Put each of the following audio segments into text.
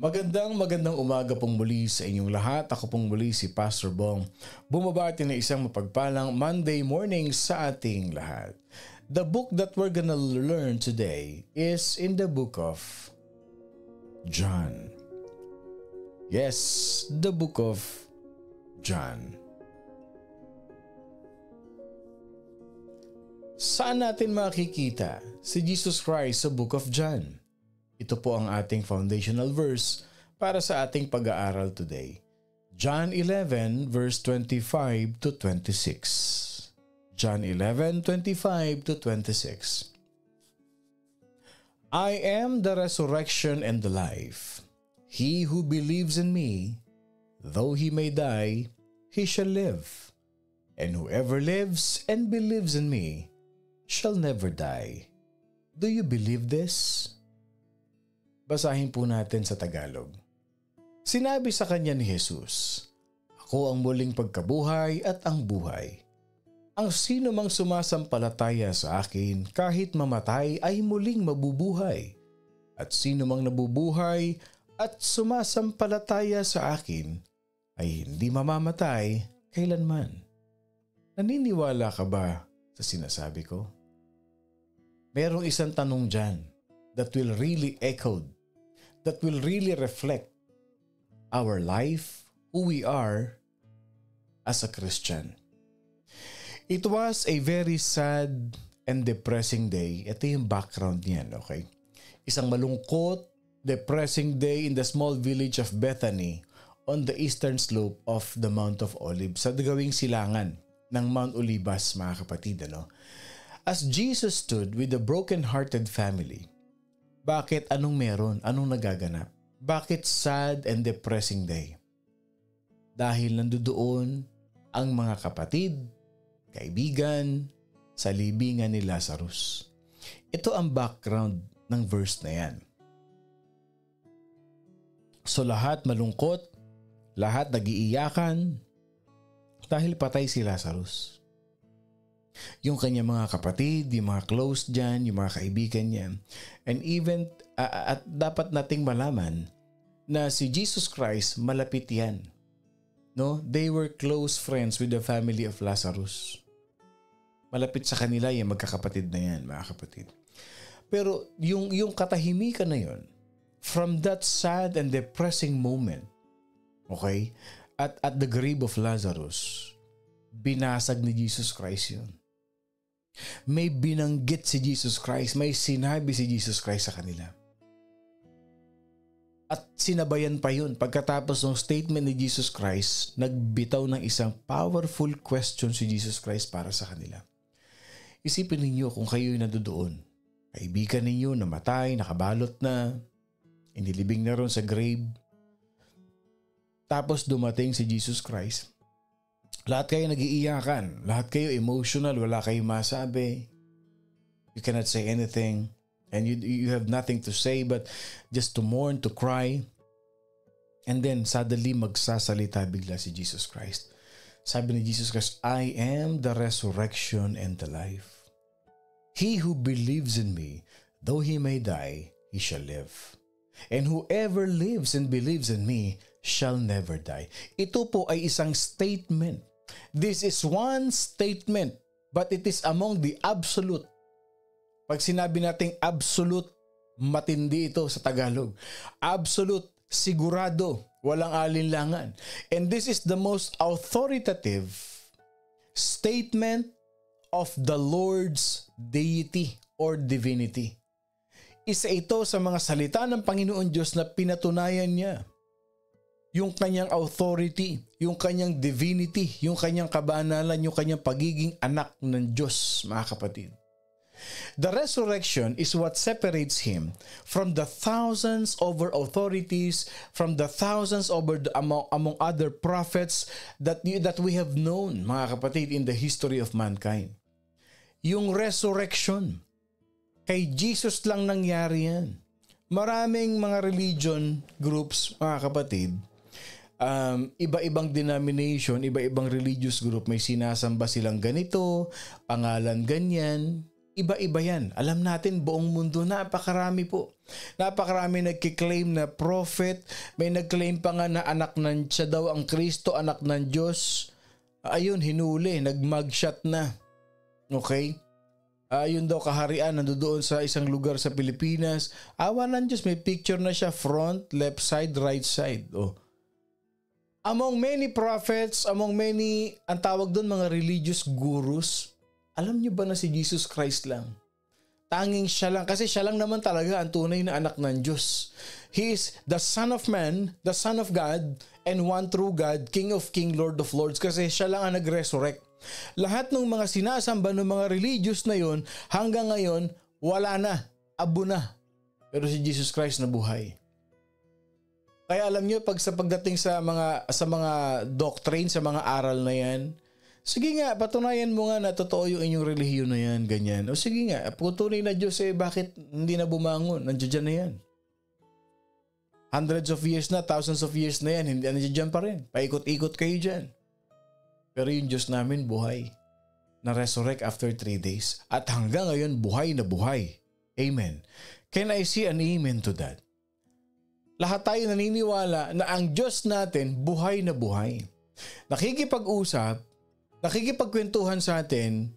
Magandang umaga pong muli sa inyong lahat. Ako pong muli si Pastor Bong. Bumabati na isang mapagpalang Monday morning sa ating lahat. The book that we're gonna learn today is in the book of John. Yes, the book of John. Saan natin makikita si Jesus Christ sa book of John? Ito po ang ating foundational verse para sa ating pag-aaral today. John 11 verse 25 to 26. John 11:25 to 26. I am the resurrection and the life. He who believes in me, though he may die, he shall live. And whoever lives and believes in me shall never die. Do you believe this? Basahin po natin sa Tagalog. Sinabi sa kanya ni Jesus, Ako ang muling pagkabuhay at ang buhay. Ang sino mang sumasampalataya sa akin kahit mamatay ay muling mabubuhay. At sino mang nabubuhay at sumasampalataya sa akin ay hindi mamamatay kailanman. Naniniwala ka ba sa sinasabi ko? Merong isang tanong dyan that will really echo, that will really reflect our life, who we are as a Christian. It was a very sad and depressing day. Ito yung background niyan, okay? Isang malungkot, depressing day in the small village of Bethany on the eastern slope of the Mount of Olives sa gawing silangan ng Mount Olivas, mga kapatid, ano? As Jesus stood with a broken-hearted family, bakit? Anong meron? Anong nagaganap? Bakit sad and depressing day? Dahil nandoon ang mga kapatid, kaibigan, sa libingan ni Lazarus. Ito ang background ng verse na yan. So lahat malungkot, lahat nag-iiyakan dahil patay si Lazarus. Yung kanyang mga kapatid, yung mga close dyan, yung mga kaibigan niya. And even, at dapat nating malaman na si Jesus Christ, malapit yan. No? They were close friends with the family of Lazarus. Malapit sa kanila yung magkakapatid na yan, mga kapatid. Pero yung katahimikan na yun, from that sad and depressing moment, okay, at the grave of Lazarus, binasag ni Jesus Christ yun. May binanggit si Jesus Christ, may sinabi si Jesus Christ sa kanila. At sinabayan pa yun. Pagkatapos ng statement ni Jesus Christ, nagbitaw ng isang powerful question si Jesus Christ para sa kanila. Isipin ninyo kung kayo'y nandoon. Kaibigan ninyo namatay, nakabalot na, inilibing na ron sa grave. Tapos dumating si Jesus Christ. Lahat kayo nag-iiyakan. Lahat kayo emotional. Wala kayong masabi. You cannot say anything. And you have nothing to say but just to mourn, to cry. And then suddenly magsasalita bigla si Jesus Christ. Sabi ni Jesus Christ, I am the resurrection and the life. He who believes in me, though he may die, he shall live. And whoever lives and believes in me shall never die. Ito po ay isang statement. This is one statement, but it is among the absolute. Pag sinabi nating absolute, matindi ito sa Tagalog. Absolute, sigurado, walang alinlangan. And this is the most authoritative statement of the Lord's deity or divinity. Isa ito sa mga salita ng Panginoon Diyos na pinatunayan niya. Yung kanyang authority, yung kanyang divinity, yung kanyang kabanalan, yung kanyang pagiging anak ng Diyos, mga kapatid. The resurrection is what separates him from the thousands over authorities, from the thousands over among other prophets that we have known, mga kapatid, in the history of mankind. Yung resurrection, kay Jesus lang nangyari yan. Maraming mga religion groups, mga kapatid, iba-ibang denomination, iba-ibang religious group, may sinasamba silang ganito, pangalan ganyan. Iba-iba yan. Alam natin, buong mundo, napakarami po. Napakarami nagkiklaim na prophet. May nagclaim pa nga na anak ng siya daw ang Kristo, anak ng Diyos. Ayun, hinuli, nag-mugshot na. Okay? Ayun daw kaharian, nandoon sa isang lugar sa Pilipinas. Awa ng Diyos, may picture na siya, front, left side, right side. Oh. Among many prophets, among many, ang tawag doon mga religious gurus, alam niyo ba na si Jesus Christ lang? Tanging siya lang. Kasi siya lang naman talaga ang tunay na anak ng Diyos. He is the Son of Man, the Son of God, and one true God, King of King, Lord of Lords. Kasi siya lang ang nag-resurrect. Lahat ng mga sinasamba ng mga religious na yon, hanggang ngayon, wala na. Abo na. Pero si Jesus Christ nabuhay. Kaya alam niyo, pagdating sa mga doctrine, sa mga aral na yan, sige nga, patunayan mo nga na totoo yung inyong relihiyon na yan, ganyan. O sige nga, putunay na Diyos bakit hindi na bumangon? Nandiyan na yan. Hundreds of years na, thousands of years na yan, hindi nandiyan pa rin. Paikot-ikot kayo dyan. Pero yung Diyos namin buhay. Na-resurrect after 3 days. At hanggang ngayon, buhay na buhay. Amen. Can I see an amen to that? Lahat tayo naniniwala na ang Diyos natin buhay na buhay. Nakikipag-usap, nakikipagkwentuhan sa atin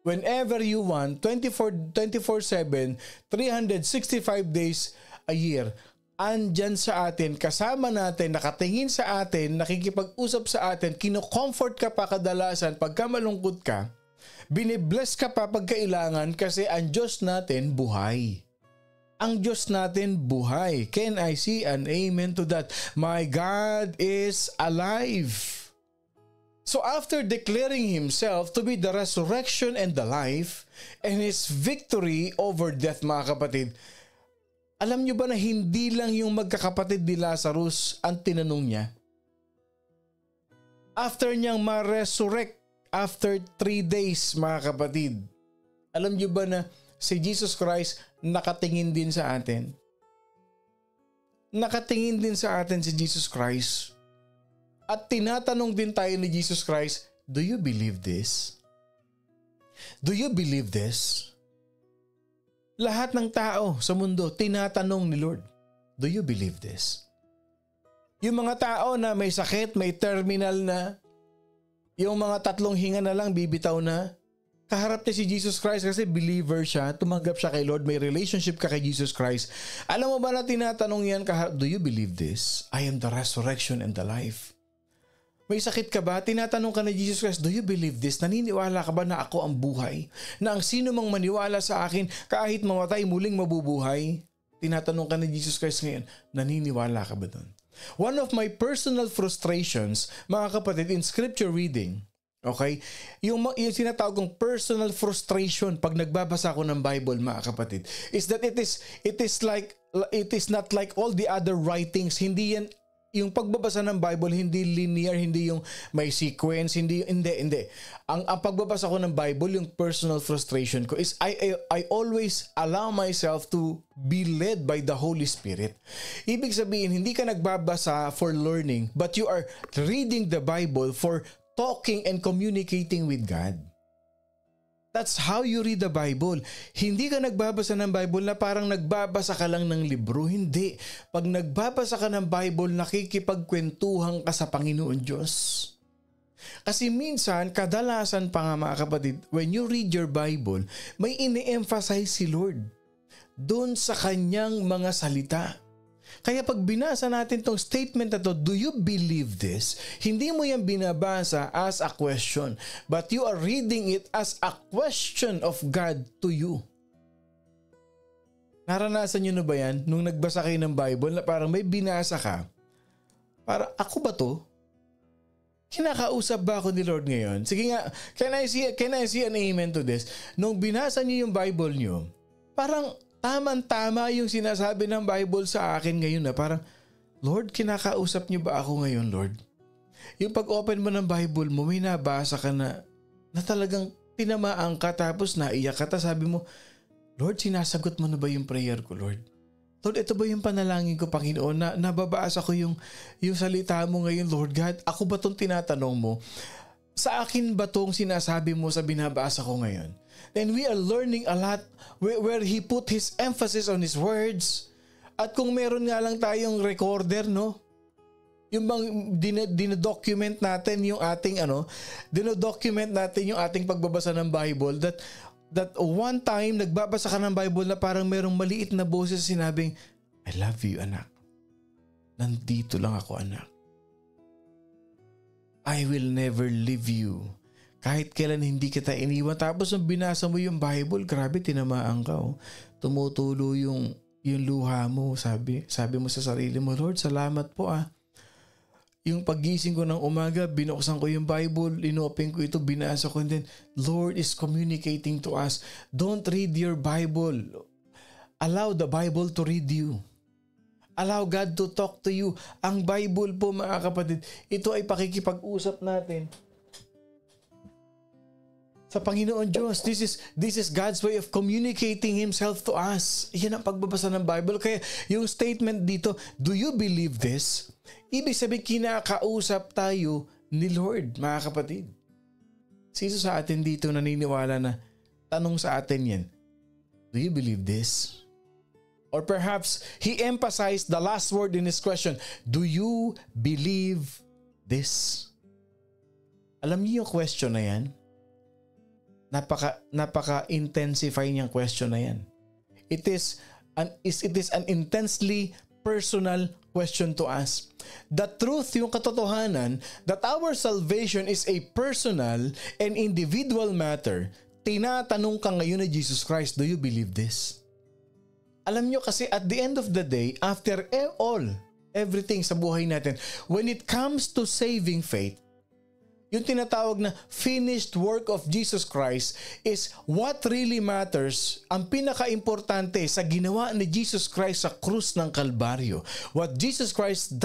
whenever you want, 24/7, 365 days a year. Andyan sa atin, kasama natin, nakatingin sa atin, nakikipag-usap sa atin, kino-comfort ka pa kadalasan pagka malungkot ka, binibless ka pa pagkailangan kasi ang Diyos natin buhay. Ang Diyos natin buhay. Can I see an amen to that? My God is alive. So after declaring Himself to be the resurrection and the life and His victory over death, mga kapatid, alam niyo ba na hindi lang yung magkakapatid ni Lazarus ang tinanong niya? After niyang ma-resurrect after 3 days, mga kapatid, alam niyo ba na si Jesus Christ nakatingin din sa atin? Nakatingin din sa atin si Jesus Christ. At tinatanong din tayo ni Jesus Christ, do you believe this? Do you believe this? Lahat ng tao sa mundo, tinatanong ni Lord, do you believe this? Yung mga tao na may sakit, may terminal na, yung mga 3 hinga na lang, bibitaw na, kaharap niya si Jesus Christ kasi believer siya, tumanggap siya kay Lord, may relationship ka kay Jesus Christ. Alam mo ba na tinatanong yan, do you believe this? I am the resurrection and the life. May sakit ka ba? Tinatanong ka ni Jesus Christ, do you believe this? Naniniwala ka ba na ako ang buhay? Na ang sino mang maniwala sa akin, kahit mamatay, muling mabubuhay? Tinatanong ka ni Jesus Christ ngayon, naniniwala ka ba doon? One of my personal frustrations, mga kapatid, in scripture reading, okay? Yung sinatawag kong personal frustration pag nagbabasa ako ng Bible, mga kapatid, is that it is not like all the other writings. Hindi yan, yung pagbabasa ng Bible, hindi linear, hindi yung may sequence, hindi. Ang pagbabasa ko ng Bible, yung personal frustration ko is I always allow myself to be led by the Holy Spirit. Ibig sabihin, hindi ka nagbabasa for learning, but you are reading the Bible for talking and communicating with God. That's how you read the Bible. Hindi ka nagbabasa ng Bible na parang nagbabasa ka lang ng libro. Hindi. Pag nagbabasa ka ng Bible, nakikipagkwentuhan ka sa Panginoon Diyos. Kasi minsan, kadalasan pa nga mga kapatid, when you read your Bible, may ini-emphasize si Lord doon sa kanyang mga salita. Kaya pag binasa natin tong statement na to, do you believe this? Hindi mo yan binabasa as a question, but you are reading it as a question of God to you. Naranasan nyo na ba yan nung nagbasa kayo ng Bible na parang may binasa ka? Para ako ba to? Kinakausap ba ako ni Lord ngayon? Sige nga, can I see an amen to this? Nung binasa nyo yung Bible nyo, parang tama yung sinasabi ng Bible sa akin ngayon na parang, Lord, kinakausap niyo ba ako ngayon, Lord? Yung pag-open mo ng Bible mo, may nabasa ka na talagang tinamaan ka tapos naiyak ka. Tapos sabi mo, Lord, sinasagot mo na ba yung prayer ko, Lord? Lord, ito ba yung panalangin ko, Panginoon, na nababasa ko yung salita mo ngayon, Lord God? Ako ba itong tinatanong mo? Sa akin ba tong sinasabi mo sa binabasa ko ngayon? Then we are learning a lot where he put his emphasis on his words. At kung meron nga lang tayong recorder, no? Yung bang dinodocument natin yung ating dinodocument natin yung ating pagbabasa ng Bible, that one time nagbabasa ka ng Bible na parang merong maliit na boses sinabing, I love you, anak. Nandito lang ako, anak. I will never leave you. Kahit kailan hindi kita iniwan. Tapos nung binasa mo yung Bible, grabe, tinamaan ka. Oh. Tumutulo yung luha mo. Sabi mo sa sarili mo, Lord, salamat po ah. Yung paggising ko ng umaga, binuksan ko yung Bible, inopen ko ito, binasa ko, and then Lord is communicating to us. Don't read your Bible. Allow the Bible to read you. Allow God to talk to you. Ang Bible po, mga kapatid, ito ay pakikipag-usap natin sa Panginoon Diyos. This is God's way of communicating Himself to us. Yan ang pagbabasa ng Bible. Kaya yung statement dito, do you believe this? Ibig sabihin, kinakausap tayo ni Lord, mga kapatid. Sino sa atin dito naniniwala na tanong sa atin yan, do you believe this? Or perhaps he emphasized the last word in his question, do you believe this? Alam niyo yung question na yan? Napaka-intensify niyang question na yan. It is an intensely personal question to us. The truth, yung katotohanan, that our salvation is a personal and individual matter. Tinatanong ka ngayon ni Jesus Christ, do you believe this? Alam nyo kasi at the end of the day, after everything sa buhay natin, when it comes to saving faith, yung tinatawag na finished work of Jesus Christ is what really matters. Ang pinaka-importante sa ginawa ni Jesus Christ sa krus ng Kalbaryo. What Jesus Christ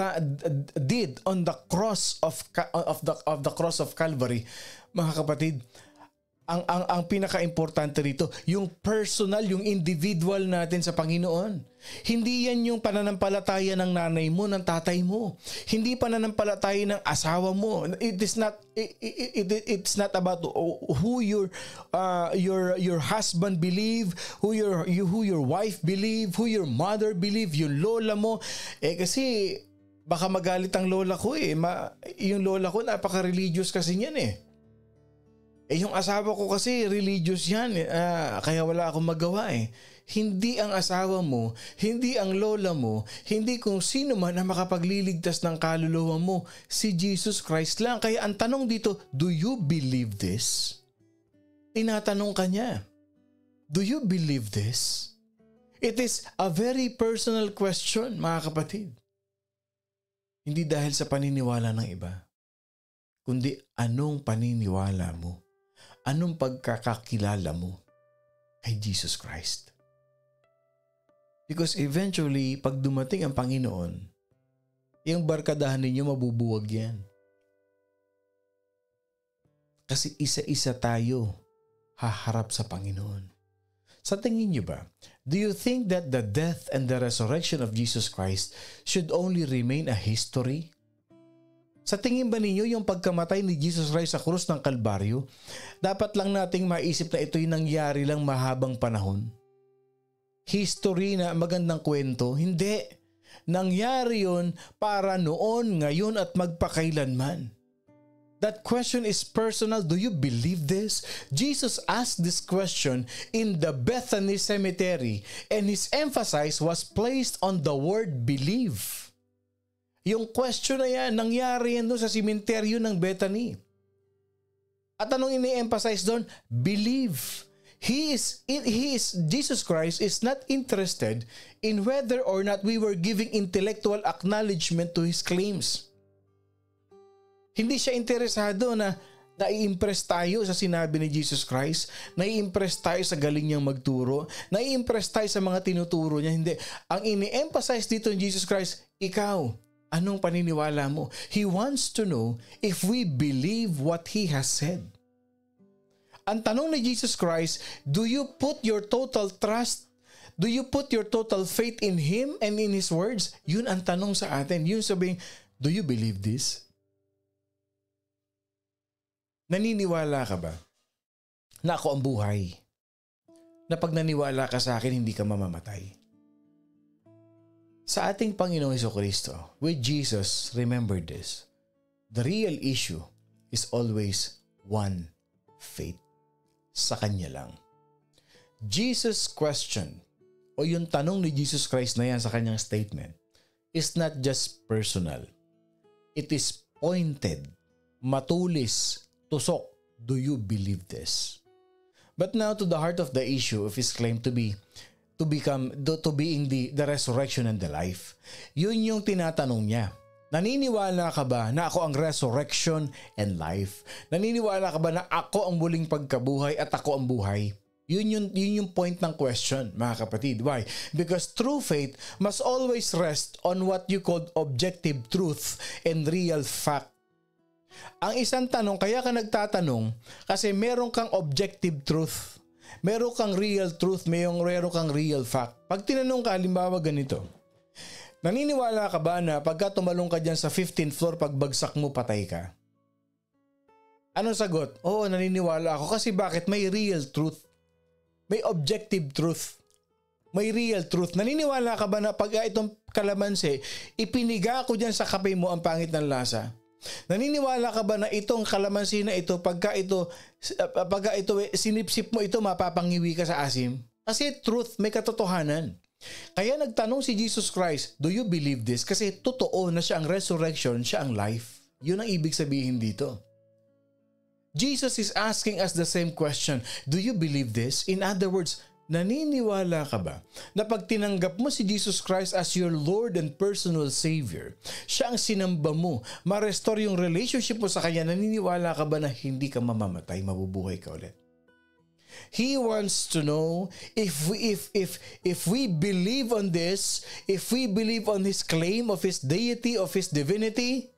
did on the cross of the cross of Calvary, mga kapatid, ang pinaka-importante rito, yung personal, yung individual natin sa Panginoon. Hindi yan yung pananampalataya ng nanay mo, ng tatay mo. Hindi pananampalataya ng asawa mo. It's not about who your husband believe, who your wife believe, who your mother believe, yung lola mo. Kasi baka magalit ang lola ko yung lola ko napaka-religious kasi niyan yung asawa ko kasi religious yan. Kaya wala akong magawa Hindi ang asawa mo, hindi ang lola mo, hindi kung sino man na makapagliligtas ng kaluluwa mo. Si Jesus Christ lang. Kaya ang tanong dito, do you believe this? Tinatanong ka niya. Do you believe this? It is a very personal question, mga kapatid. Hindi dahil sa paniniwala ng iba, kundi anong paniniwala mo? Anong pagkakakilala mo kay Jesus Christ? Because eventually, pag dumating ang Panginoon, yung barkadahan ninyo mabubuwag yan. Kasi isa-isa tayo haharap sa Panginoon. Sa tingin niyo ba, do you think that the death and the resurrection of Jesus Christ should only remain a history? Sa tingin ba ninyo yung pagkamatay ni Jesus Christ sa krus ng Kalbaryo, dapat lang nating maisip na ito'y nangyari lang mahabang panahon? History na magandang kwento? Hindi. Nangyari yun para noon, ngayon at magpakailanman. That question is personal. Do you believe this? Jesus asked this question in the Bethany Cemetery and his emphasis was placed on the word believe. Yung question na yan, nangyari yan doon sa simenteryo ng Bethany. At anong ini-emphasize doon? Believe. Jesus Christ is not interested in whether or not we were giving intellectual acknowledgement to His claims. Hindi siya interesado na nai-impress tayo sa sinabi ni Jesus Christ, nai-impress tayo sa galing niyang magturo, nai-impress tayo sa mga tinuturo niya. Hindi. Ang ini-emphasize dito ni Jesus Christ, ikaw, anong paniniwala mo? He wants to know if we believe what He has said. Ang tanong ni Jesus Christ, do you put your total trust, do you put your total faith in Him and in His words? Yun ang tanong sa atin. Yun sabihin, do you believe this? Naniniwala ka ba na ako ang buhay? Na pag naniwala ka sa akin, hindi ka mamamatay? Sa ating Panginoong Jesucristo, with Jesus, remember this. The real issue is always one, faith. Sa Kanya lang. Jesus' question, o yung tanong ni Jesus Christ na yan sa Kanyang statement, is not just personal. It is pointed, matulis, tusok. Do you believe this? But now to the heart of the issue of His claim to being the resurrection and the life. Yun yung tinatanong niya. Naniniwala ka ba na ako ang resurrection and life? Naniniwala ka ba na ako ang muling pagkabuhay at ako ang buhay? Yun yung point ng question, mga kapatid. Why? Because true faith must always rest on what you call objective truth and real fact. Ang isang tanong, kaya ka nagtatanong, kasi meron kang objective truth. Meron kang real truth, meron kang real fact. Pag tinanong ka, halimbawa ganito, naniniwala ka ba na pagka tumalong ka dyan sa 15th floor, pagbagsak mo, patay ka? Anong sagot? Oo, naniniwala ako. Kasi bakit? May real truth. May objective truth. May real truth. Naniniwala ka ba na pag itong kalamansi, ipiniga ko dyan sa kape mo, ang pangit ng lasa? Naniniwala ka ba na itong kalamansi na ito, pagka ito sinipsip mo ito, mapapangiwi ka sa asim? Kasi truth, may katotohanan. Kaya nagtanong si Jesus Christ, do you believe this? Kasi totoo na siya ang resurrection, siya ang life. Yun ang ibig sabihin dito. Jesus is asking us the same question. Do you believe this? In other words, naniniwala ka ba na pag tinanggap mo si Jesus Christ as your Lord and personal Savior, siya ang sinamba mo, ma-restore yung relationship mo sa Kanya, naniniwala ka ba na hindi ka mamamatay, mabubuhay ka ulit? He wants to know if we believe on this, if we believe on His claim of His deity, of His divinity,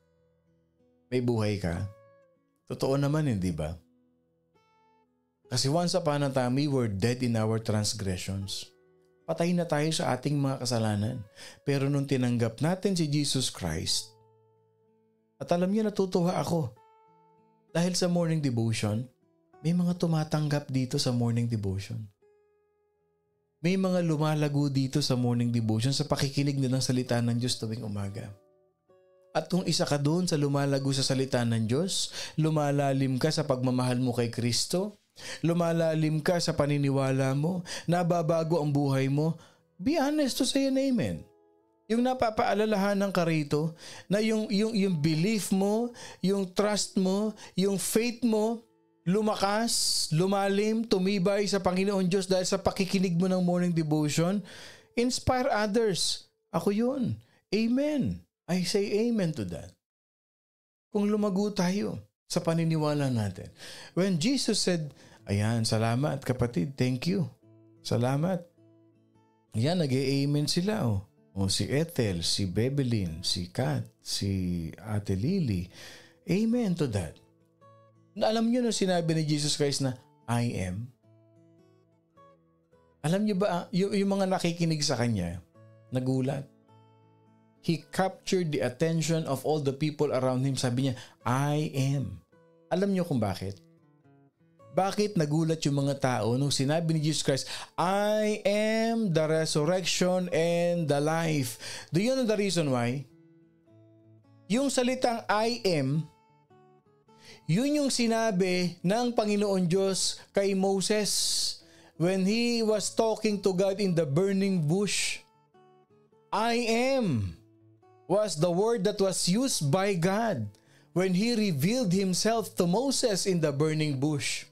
may buhay ka. Totoo naman, hindi ba? Kasi once upon a time, we were dead in our transgressions. Patay na tayo sa ating mga kasalanan. Pero nung tinanggap natin si Jesus Christ, at alam niyo, natutuwa ako. Dahil sa morning devotion, may mga tumatanggap dito sa morning devotion. May mga lumalago dito sa morning devotion sa pakikinig nilang salita ng Diyos tuwing umaga. At kung isa ka doon sa lumalago sa salita ng Diyos, lumalalim ka sa pagmamahal mo kay Kristo, lumalalim ka sa paniniwala mo, nababago ang buhay mo, be honest to say an amen. Yung napapaalalahanan ka rito na yung belief mo, yung trust mo, yung faith mo, lumakas, lumalim, tumibay sa Panginoon Diyos dahil sa pakikinig mo ng morning devotion, inspire others. Ako yun. Amen. I say amen to that. Kung lumago tayo sa paniniwala natin. When Jesus said, ayan, salamat kapatid, thank you. Salamat. Ayan, nag-amen sila. O si Ethel, si Bebelyn, si Kat, si Ate Lily. Amen to that. Alam niyo na sinabi ni Jesus Christ na, I am. Alam niyo ba, yung mga nakikinig sa Kanya, nagulat. He captured the attention of all the people around Him. Sabi niya, I am. Alam niyo kung bakit? Bakit nagulat yung mga tao nung sinabi ni Jesus Christ, I am the resurrection and the life. Do you know the reason why? Yung salitang I am, yun yung sinabi ng Panginoon Diyos kay Moses when he was talking to God in the burning bush. I am was the word that was used by God when He revealed Himself to Moses in the burning bush.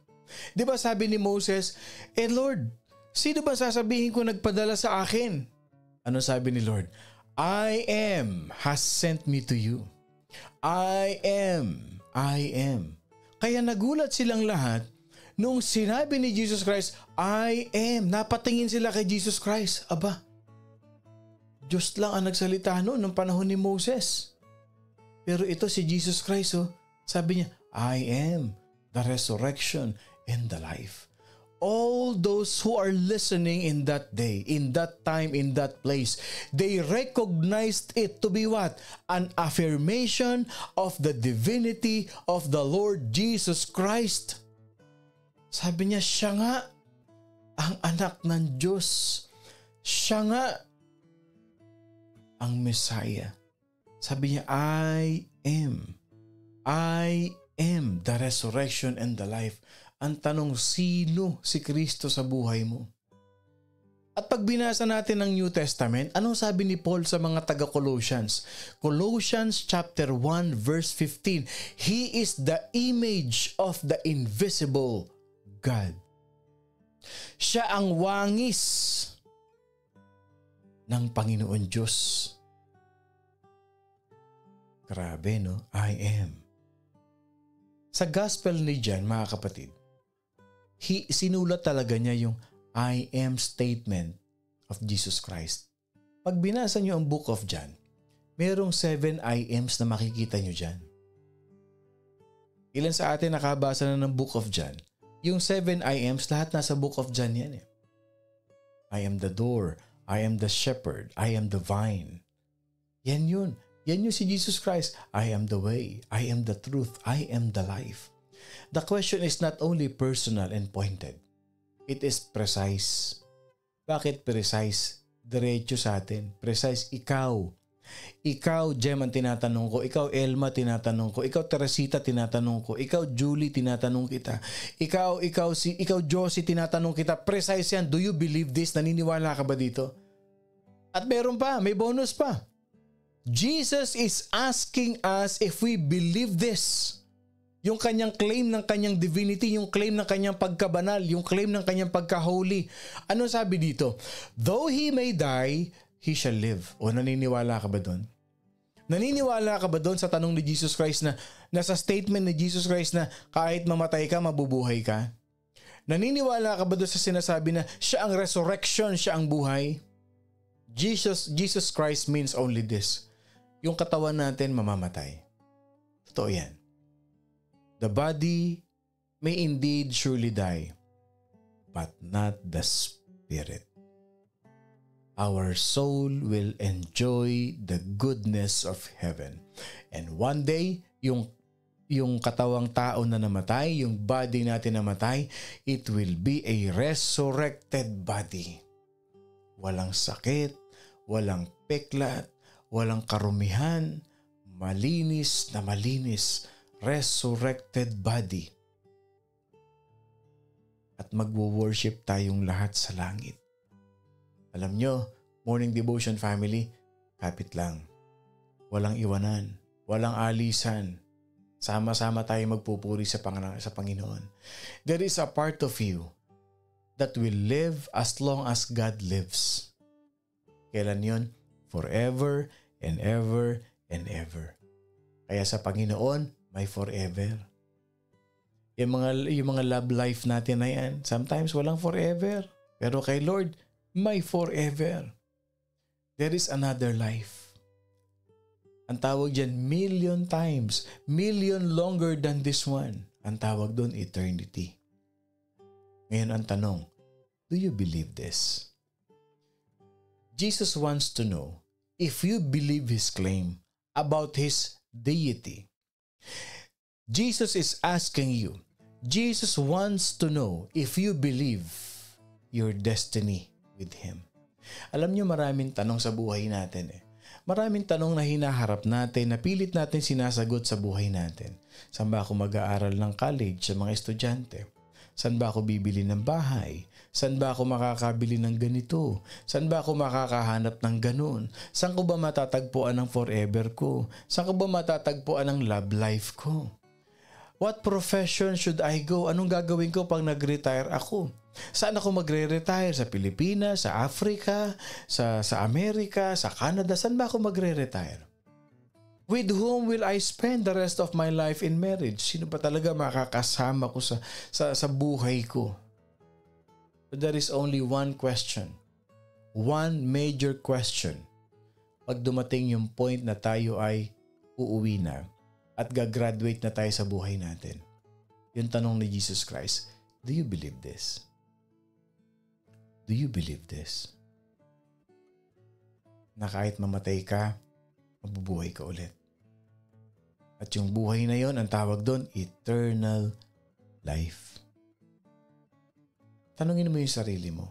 Di ba sabi ni Moses, Lord, sino ba sasabihin ko nagpadala sa akin? Ano sabi ni Lord? I am has sent me to you. I am. Kaya nagulat silang lahat nung sinabi ni Jesus Christ, I am. Napatingin sila kay Jesus Christ. Aba, Diyos lang ang nagsalita noon ng panahon ni Moses. Pero ito si Jesus Christ, sabi niya, I am the resurrection and the life. all those who are listening in that day, in that time, in that place, they recognized it to be what? An affirmation of the divinity of the Lord Jesus Christ. Sabi niya, siya nga ang anak ng Diyos. Siya nga ang Messiah. Sabi niya, I am the resurrection and the life. Ang tanong, sino si Kristo sa buhay mo? At pag binasa natin ang New Testament, anong sabi ni Paul sa mga taga-Colossians? Colossians chapter 1 verse 15, He is the image of the invisible God. Siya ang wangis ng Panginoon Diyos. Grabe, no? I am. Sa gospel ni John, mga kapatid, sinulat talaga niya yung I am statement of Jesus Christ. Pag binasa niyo ang book of John, merong 7 I ams na makikita niyo dyan. Ilan sa atin nakabasa na ng book of John? Yung 7 I ams, lahat nasa book of John yan eh. I am the door, I am the shepherd, I am the vine. Yan yun. Yan yung si Jesus Christ. I am the way, I am the truth, I am the life. The question is not only personal and pointed. It is precise. Bakit precise? Diretso sa atin. Precise, ikaw. Ikaw, Jem, ang tinatanong ko. Ikaw, Elma, tinatanong ko. Ikaw, Teresita, tinatanong ko. Ikaw, Julie, tinatanong kita. Ikaw, Josie, tinatanong kita. Precise yan. Do you believe this? Naniniwala ka ba dito? At meron pa, may bonus pa. Jesus is asking us if we believe this. Yung kanyang claim ng kanyang divinity, yung claim ng kanyang pagkabanal, yung claim ng kanyang pagka-holy. Ano sabi dito? Though he may die, he shall live. O naniniwala ka ba doon? Naniniwala ka ba doon sa tanong ni Jesus Christ na nasa statement ni Jesus Christ na kahit mamatay ka, mabubuhay ka? Naniniwala ka ba doon sa sinasabi na siya ang resurrection, siya ang buhay? Jesus Christ means only this. Yung katawan natin mamamatay. Totoo yan. The body may indeed surely die, but not the spirit. Our soul will enjoy the goodness of heaven. And one day, yung katawang tao na namatay, yung body natin namatay, it will be a resurrected body. Walang sakit, walang peklat, walang karumihan, malinis na malinis, resurrected body. At magwo-worship tayong lahat sa langit. Alam nyo, morning devotion family, kapit lang. Walang iwanan, walang alisan. Sama-sama tayo magpupuri sa Panginoon. There is a part of you that will live as long as God lives. Kailan yun? Forever and ever and ever. Kaya sa Panginoon, may forever. Yung mga love life natin na yan, sometimes walang forever. Pero kay Lord, may forever. There is another life. Ang tawag dyan, million times, million longer than this one. Ang tawag doon, eternity. Ngayon ang tanong, do you believe this? Jesus wants to know if you believe His claim about His deity. Jesus is asking you. Jesus wants to know if you believe your destiny with Him. Alam niyo, maraming tanong sa buhay natin eh. Maraming tanong na hinaharap natin, na pilit natin sinasagot sa buhay natin. Saan ba ako mag-aaral ng college sa mga estudyante? Saan ba ako bibili ng bahay? Saan ba ako makakabili ng ganito? Saan ba ako makakahanap ng ganun? Saan ko ba matatagpuan ang forever ko? Saan ko ba matatagpuan ang love life ko? What profession should I go? Anong gagawin ko pag nag-retire ako? Saan ako magre-retire? Sa Pilipinas, sa Africa, sa Amerika, sa Canada? Saan ba ako magre-retire? With whom will I spend the rest of my life in marriage? Sino ba talaga makakasama ko sa buhay ko? But there is only one question. One major question. Pag dumating yung point na tayo ay uuwi na at gagraduate na tayo sa buhay natin. Yung tanong ni Jesus Christ, do you believe this? Do you believe this? Na kahit mamatay ka, mabubuhay ka ulit. At yung buhay na yon, ang tawag doon, eternal life. Tanungin mo yung sarili mo.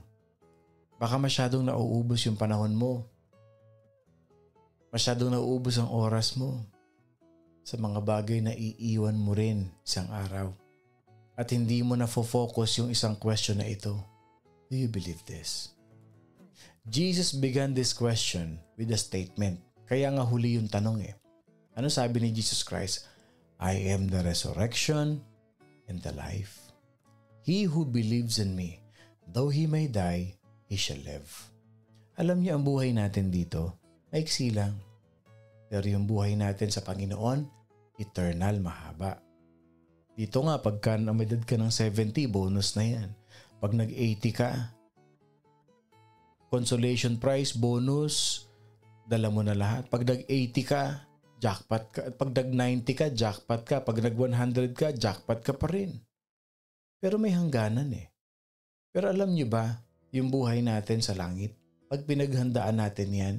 Baka masyadong nauubos yung panahon mo. Masyadong nauubos ang oras mo sa mga bagay na iiwan mo rin isang araw. At hindi mo na focus yung isang question na ito. Do you believe this? Jesus began this question with a statement. Kaya nga huli yung tanong eh. Ano sabi ni Jesus Christ? I am the resurrection and the life. He who believes in me, though he may die, he shall live. Alam niyo ang buhay natin dito, maiksi lang. Pero yung buhay natin sa Panginoon, eternal, mahaba. Dito nga, pagka namedad ka ng 70, bonus na yan. Pag nag-80 ka, consolation prize, bonus, dala mo na lahat. Pag nag-80 ka, jackpot ka. Pag nag-90 ka, jackpot ka. Pag nag-100 ka, jackpot ka pa rin. Pero may hangganan eh. Pero alam niyo ba, yung buhay natin sa langit, pag pinaghandaan natin yan,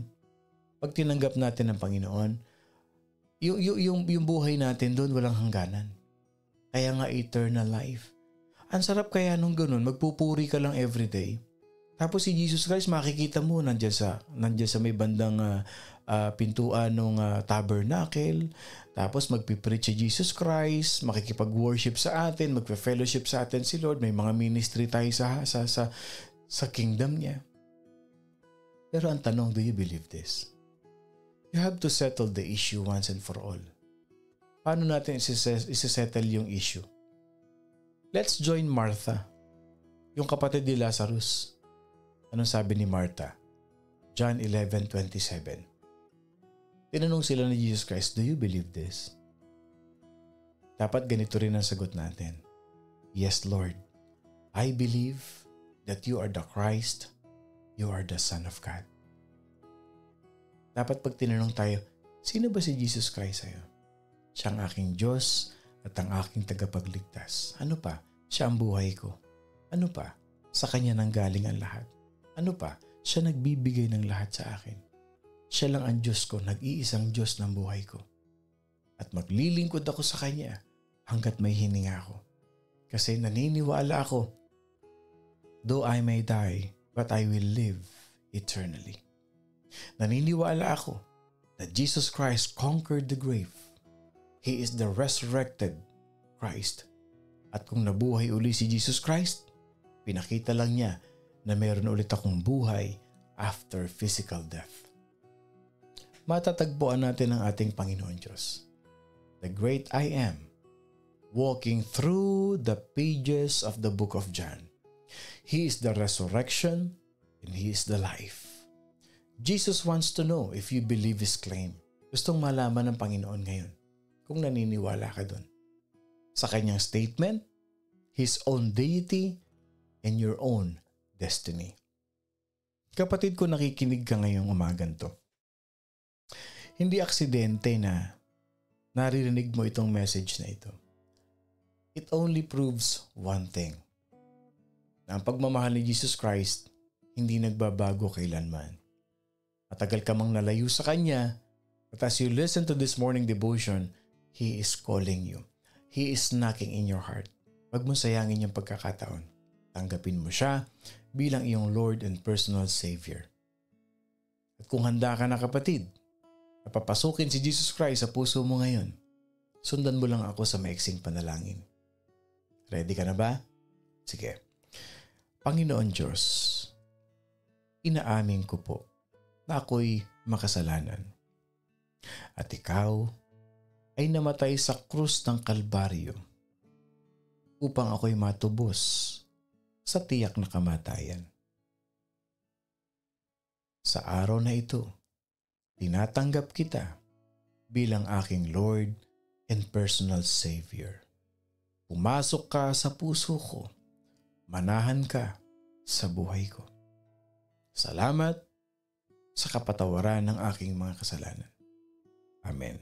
pag tinanggap natin ng Panginoon, yung buhay natin doon walang hangganan. Kaya nga eternal life. Ang sarap kaya nung ganun, magpupuri ka lang everyday. Tapos si Jesus Christ makikita mo nandiyan sa may bandang pintuan ng tabernacle. Tapos magpipreach si Jesus Christ, makikipag-worship sa atin, magpe-fellowship sa atin si Lord. May mga ministry tayo sa kingdom niya. Pero ang tanong, do you believe this? You have to settle the issue once and for all. Paano natin isisettle yung issue? Let's join Martha, yung kapatid ni Lazarus. Anong sabi ni Martha? John 11:27. Tinanong sila ni Jesus Christ, do you believe this? Dapat ganito rin ang sagot natin. Yes, Lord. I believe that you are the Christ, you are the Son of God. Dapat pag tinanong tayo, sino ba si Jesus Christ sa'yo? Siya ang aking Diyos at ang aking tagapagligtas. Ano pa? Siya ang buhay ko. Ano pa? Sa Kanya nanggaling ang lahat. Ano pa? Siya nagbibigay ng lahat sa akin. Siya lang ang Diyos ko, nag-iisang Diyos ng buhay ko. At maglilingkod ako sa Kanya hanggat may hininga ako. Kasi naniniwala ako, though I may die, but I will live eternally. Naniniwala ako that Jesus Christ conquered the grave. He is the resurrected Christ. At kung nabuhay uli si Jesus Christ, pinakita lang niya na meron ulit akong buhay after physical death. Matatagpuan natin ang ating Panginoon Diyos, the great I am, walking through the pages of the book of John. He is the resurrection and He is the life. Jesus wants to know if you believe His claim. Gustong malaman ng Panginoon ngayon kung naniniwala ka dun. Sa kanyang statement, His own deity, and your own destiny. Kapatid ko, nakikinig ka ngayong umagan to. Hindi aksidente na naririnig mo itong message na ito. It only proves one thing. Na ang pagmamahal ni Jesus Christ, hindi nagbabago kailanman. Matagal ka mang nalayo sa Kanya, but as you listen to this morning devotion, He is calling you. He is knocking in your heart. Huwag mo sayangin yung pagkakataon. Tanggapin mo siya bilang iyong Lord and personal Savior. At kung handa ka na kapatid, napapasukin si Jesus Christ sa puso mo ngayon, sundan mo lang ako sa maiksing panalangin. Ready ka na ba? Sige. Panginoon Diyos, inaamin ko po na ako'y makasalanan. At ikaw ay namatay sa krus ng Kalbaryo upang ako'y matubos sa tiyak na kamatayan. Sa araw na ito, tinatanggap kita bilang aking Lord and personal Savior. Pumasok ka sa puso ko, manahan ka sa buhay ko. Salamat sa kapatawaran ng aking mga kasalanan. Amen.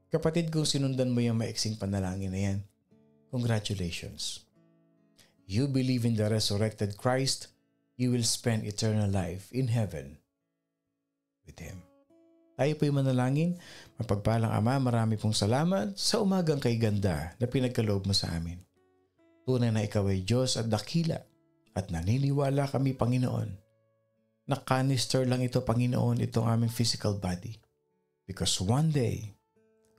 Kapatid, kung sinundan mo yung maiksing panalangin na yan, congratulations. You believe in the resurrected Christ you will spend eternal life in heaven with Him. Tayo po'y manalangin. Mapagpalang Ama, marami pong salamat sa umagang kay ganda na pinagkaloob mo sa amin. Tunay na Ikaw ay Diyos at dakila at naniniwala kami, Panginoon, na canister lang ito, Panginoon, itong aming physical body. Because one day,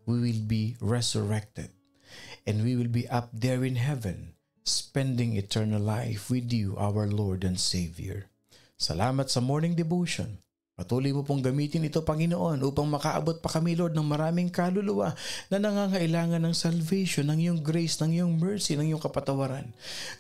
we will be resurrected and we will be up there in heaven, spending eternal life with you, our Lord and Savior. Salamat sa morning devotion. Patuloy mo pong gamitin ito, Panginoon, upang makaabot pa kami, Lord, ng maraming kaluluwa na nangangailangan ng salvation, ng iyong grace, ng iyong mercy, ng iyong kapatawaran.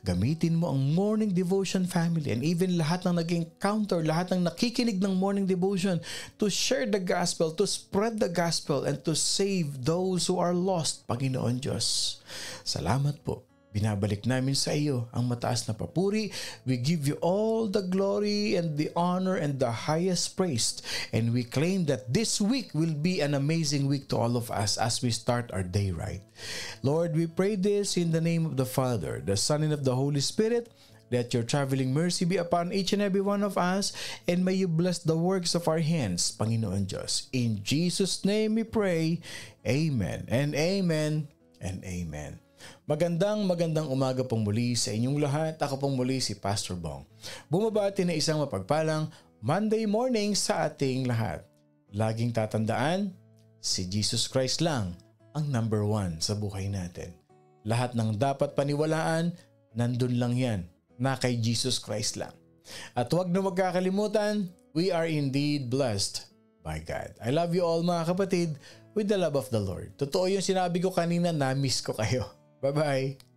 Gamitin mo ang morning devotion family and even lahat ng nag-encounter, lahat ng nakikinig ng morning devotion to share the gospel, to spread the gospel, and to save those who are lost, Panginoon Diyos. Salamat po. Binabalik namin sa iyo ang mataas na papuri. We give you all the glory and the honor and the highest praise. And we claim that this week will be an amazing week to all of us as we start our day right. Lord, we pray this in the name of the Father, the Son, and of the Holy Spirit. Let your traveling mercy be upon each and every one of us, and may you bless the works of our hands, Panginoon Diyos. In Jesus' name we pray. Amen and amen and amen. Magandang umaga pong muli sa inyong lahat. Ako pong muli si Pastor Bong. Bumabati na isang mapagpalang Monday morning sa ating lahat. Laging tatandaan, si Jesus Christ lang ang number one sa buhay natin. Lahat ng dapat paniwalaan, nandun lang yan, na kay Jesus Christ lang. At huwag na magkakalimutan, we are indeed blessed by God. I love you all, mga kapatid, with the love of the Lord. Totoo yung sinabi ko kanina, na-miss ko kayo. Bye-bye.